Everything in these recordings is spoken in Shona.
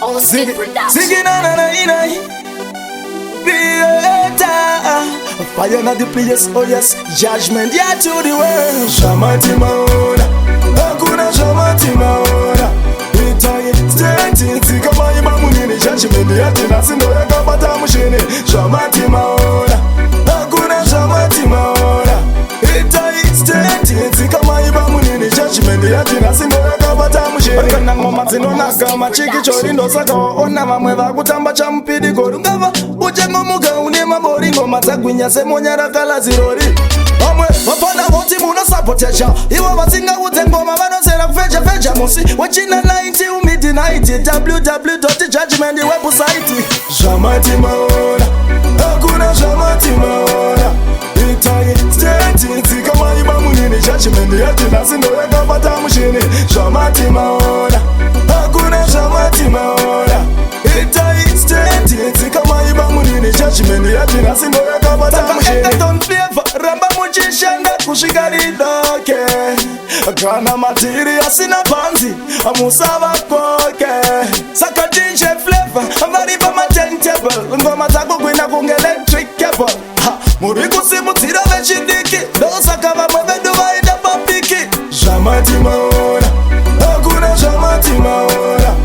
Oskid production. Singing on fire na the place, oh yes, judgment, yeah, to the world. Zvamati Maona, hakuna Zvamati Maona. Itaye, stenti, kama iba munini, judgment, yeah, tinasindo ya kapata mushini. Zvamati Maona, hakuna Zvamati Maona. Itaye, stenti, kama iba munini, judgment, yeah, tinasindo ya kapata mushini. Kana ngoma zinonaka, machiki chori ndo saka ona mamwe vakutamba champidi korungava. Uchengo muga une mabori ngoma dzagwinya semonyara kala zirori. Vamwe vapana voti muno sapotesha, ivo vasinga udze ngoma vanosera kufecha fecha musi wechina 90 midnight www.judgment website. Zvamati Maona, hakuna Zvamati Maona. Itaye stenti kama iba munini, judgment yatinasindo yakapata mushini. Zvamati Maona, hakuna Zvamati Maona. Itaye stenti kama iba munini, judgment yatinasindo yakapata mushini. Don't flavor ramba muchishanda kusvika ridoke. Kana matiri asina panzi amusava koke. Saka DJ flavor varipa matentable, ngoma dzako kwina kunge electric cable. Muri kusimudzira vechidiki, ndosaka vamwe vedu vaenda papiki. Zvamati Maona, hakuna Zvamati Maona.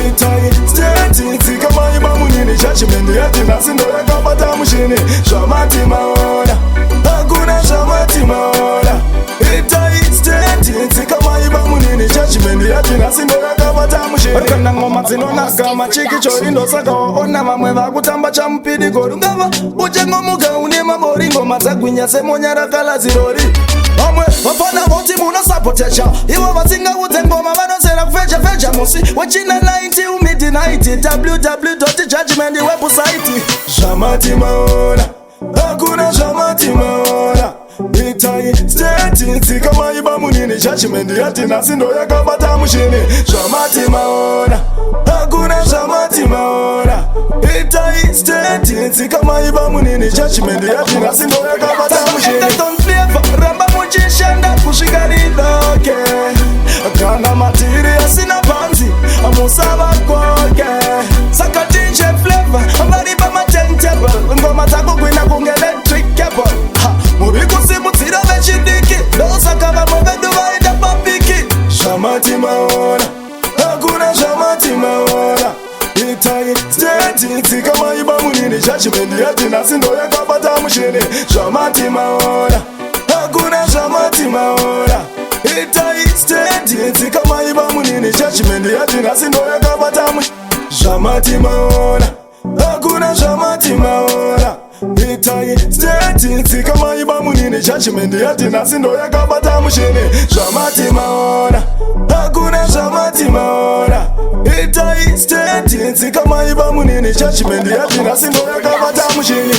Itaye stenti kama iba munini, judgment yatinasindo yakapata mushini. Zvamati Maona, hakuna Zvamati Maona. Itaye stenti kama iba munini, judgment yatinasindo yakapata mushini. Kana ngoma dzinonaka, machiki chori ndosaka ona vamwe vakutamba champidi korungava. Uchengo muga une mabori ngoma dzagwinya semonyara kala zirori. Vamwe vapana voti muno sapotesha, ivo vasinga udze ngoma vanosera kufecha fecha musi wechina 90 midnight www.judgment website. Zvamati Maona, hakuna Zvamati Maona. Itaye stenti kama iba munini, judgment yatinasindo yakapata mushini. Zvamati Maona, hakuna Zvamati Maona. Itaye stenti kama iba munini, judgment yatinasindo yakapata mushini. Don't flavor ramba muchishanda kusvika ridoke. Kana matiri asina panzi amusava koke. Saka DJ flavor varipa matentable, ngoma dzako kwina kunge electric cable. Muri kusimudzira vechidiki, ndosaka vamwe vedu vaenda papiki. Zvamati Maona, hakuna Zvamati Maona. Itaye stenti kama iba munini, judgment yatinasindo yakapata mushini. Zvamati Maona, hakuna Zvamati Maona. Itaye stenti kama iba munini, judgment yatinasindo yakapata mushini. Zvamati Maona, hakuna Zvamati Maona. Itaye stenti kama iba munini, judgment yatinasindo yakapata mushini. Zvamati Maona, hakuna Zvamati Maona. Itaye stenti kama iba munini, judgment yatinasindo yakapata mushini.